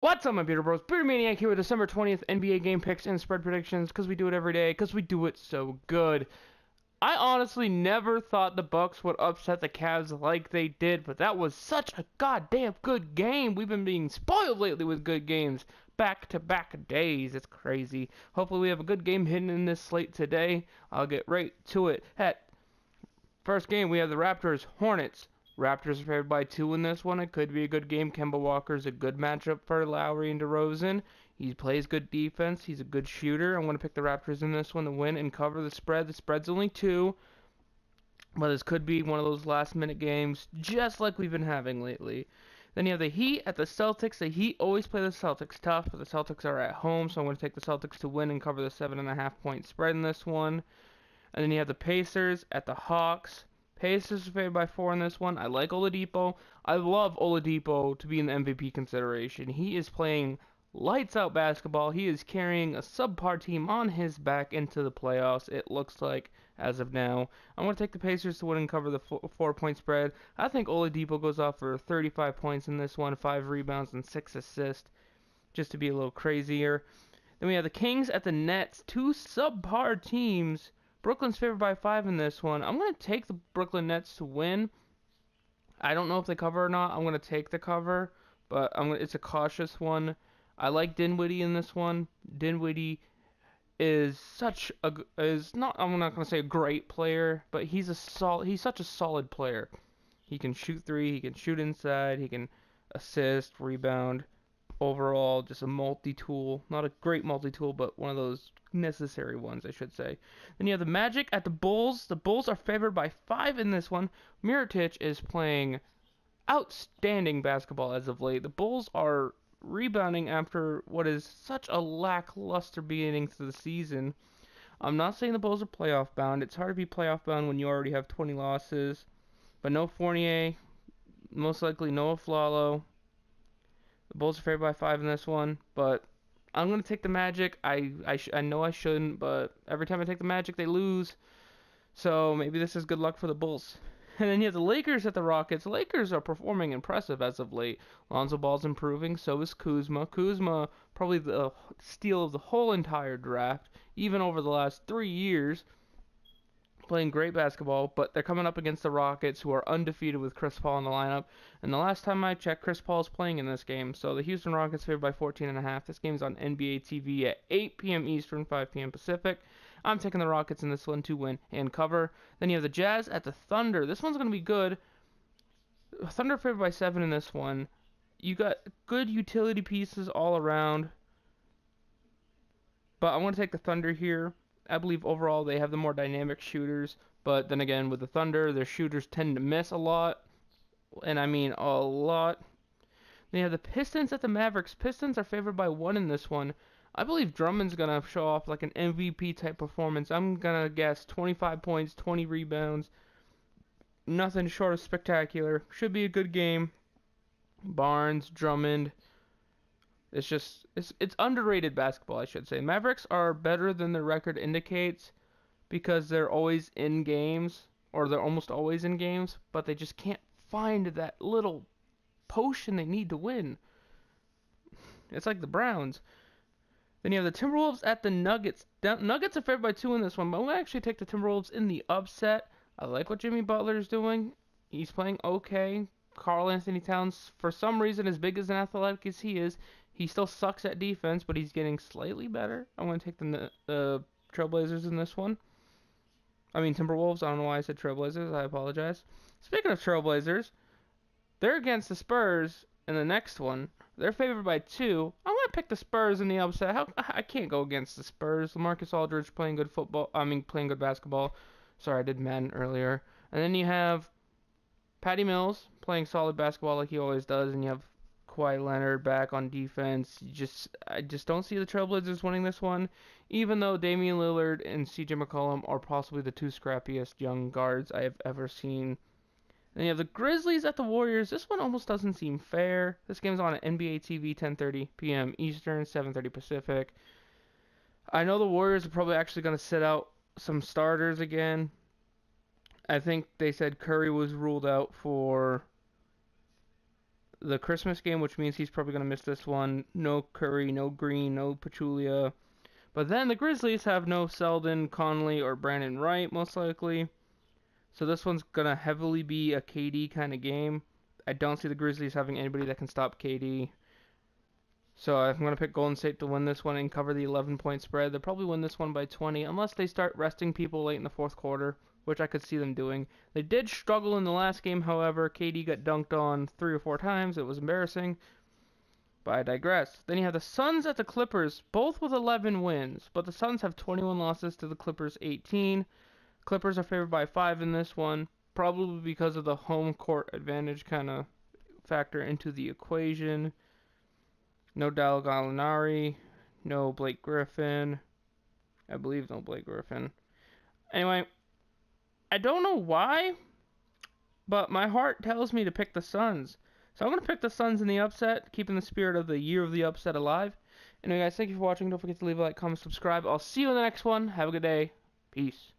What's up, my Peter Bros? Peter Maniac here with December 20th NBA game picks and spread predictions because we do it every day because we do it so good. I honestly never thought the Bucks would upset the Cavs like they did, but that was such a goddamn good game. We've been being spoiled lately with good games. Back-to-back days. It's crazy. Hopefully we have a good game hidden in this slate today. I'll get right to it. First game, we have the Raptors, Hornets. Raptors are favored by 2 in this one. It could be a good game. Kemba Walker's a good matchup for Lowry and DeRozan. He plays good defense. He's a good shooter. I'm going to pick the Raptors in this one to win and cover the spread. The spread's only 2, but this could be one of those last-minute games, just like we've been having lately. Then you have the Heat at the Celtics. The Heat always play the Celtics tough, but the Celtics are at home, so I'm going to take the Celtics to win and cover the 7.5-point spread in this one. And then you have the Pacers at the Hawks. Pacers are favored by 4 in this one. I like Oladipo. I love Oladipo to be in the MVP consideration. He is playing lights out basketball. He is carrying a subpar team on his back into the playoffs, it looks like, as of now. I'm going to take the Pacers to win and cover the 4-point spread. I think Oladipo goes off for 35 points in this one, 5 rebounds and 6 assists, just to be a little crazier. Then we have the Kings at the Nets, 2 subpar teams. Brooklyn's favored by 5 in this one. I'm going to take the Brooklyn Nets to win. I don't know if they cover or not. I'm going to take the cover, but it's a cautious one. I like Dinwiddie in this one. Dinwiddie is I'm not going to say a great player, but he's such a solid player. He can shoot 3, he can shoot inside, he can assist, rebound. Overall, just a multi-tool. Not a great multi-tool, but one of those necessary ones, I should say. Then you have the Magic at the Bulls. The Bulls are favored by 5 in this one. Mirotic is playing outstanding basketball as of late. The Bulls are rebounding after what is such a lackluster beginning to the season. I'm not saying the Bulls are playoff bound. It's hard to be playoff bound when you already have 20 losses. But no Fournier, most likely no Afflalo. The Bulls are favored by 5 in this one, but I'm going to take the Magic. I know I shouldn't, but every time I take the Magic, they lose. So maybe this is good luck for the Bulls. And then you have the Lakers at the Rockets. The Lakers are performing impressive as of late. Lonzo Ball's improving, so is Kuzma. Kuzma, probably the steal of the whole entire draft, even over the last 3 years. Playing great basketball, but they're coming up against the Rockets, who are undefeated with Chris Paul in the lineup. And the last time I checked, Chris Paul is playing in this game. So the Houston Rockets favored by 14.5. This game's on NBA TV at 8 p.m. Eastern, 5 p.m. Pacific. I'm taking the Rockets in this one to win and cover. Then you have the Jazz at the Thunder. This one's going to be good. Thunder favored by 7 in this one. You got good utility pieces all around. But I want to take the Thunder here. I believe overall they have the more dynamic shooters, but then again, with the Thunder, their shooters tend to miss a lot, and I mean a lot. They have the Pistons at the Mavericks. Pistons are favored by 1 in this one. I believe Drummond's going to show off like an MVP type performance. I'm going to guess 25 points, 20 rebounds. Nothing short of spectacular. Should be a good game. Barnes, Drummond. It's underrated basketball, I should say. Mavericks are better than their record indicates because they're always in games, or they're almost always in games, but they just can't find that little potion they need to win. It's like the Browns. Then you have the Timberwolves at the Nuggets. Nuggets are favored by 2 in this one, but I'm going to actually take the Timberwolves in the upset. I like what Jimmy Butler is doing. He's playing okay. Karl Anthony Towns, for some reason, as big as an athletic as he is, he still sucks at defense, but he's getting slightly better. I'm going to take the Trailblazers in this one. I mean, Timberwolves. I don't know why I said Trailblazers. I apologize. Speaking of Trailblazers, they're against the Spurs in the next one. They're favored by 2. I'm going to pick the Spurs in the upset. I can't go against the Spurs. LaMarcus Aldridge playing good football. I mean, playing good basketball. Sorry, I did Madden earlier. And then you have Patty Mills playing solid basketball like he always does, and you have Kawhi Leonard back on defense. I just don't see the Trailblazers winning this one, even though Damian Lillard and CJ McCollum are possibly the 2 scrappiest young guards I have ever seen. Then you have the Grizzlies at the Warriors. This one almost doesn't seem fair. This game's on at NBA TV, 10:30 p.m. Eastern, 7:30 Pacific. I know the Warriors are probably actually going to sit out some starters again. I think they said Curry was ruled out for the Christmas game, which means he's probably going to miss this one. No Curry, no Green, no Pachulia. But then the Grizzlies have no Selden, Conley, or Brandon Wright, most likely. So this one's going to heavily be a KD kind of game. I don't see the Grizzlies having anybody that can stop KD. So I'm going to pick Golden State to win this one and cover the 11-point spread. They'll probably win this one by 20, unless they start resting people late in the fourth quarter, which I could see them doing. They did struggle in the last game, however. KD got dunked on 3 or 4 times. It was embarrassing. But I digress. Then you have the Suns at the Clippers, both with 11 wins. But the Suns have 21 losses to the Clippers 18. Clippers are favored by 5 in this one, probably because of the home court advantage kind of factor into the equation. No Dal Gallinari, no Blake Griffin. I believe no Blake Griffin. Anyway, I don't know why, but my heart tells me to pick the Suns. So I'm going to pick the Suns in the upset, keeping the spirit of the year of the upset alive. Anyway, guys, thank you for watching. Don't forget to leave a like, comment, subscribe. I'll see you in the next one. Have a good day. Peace.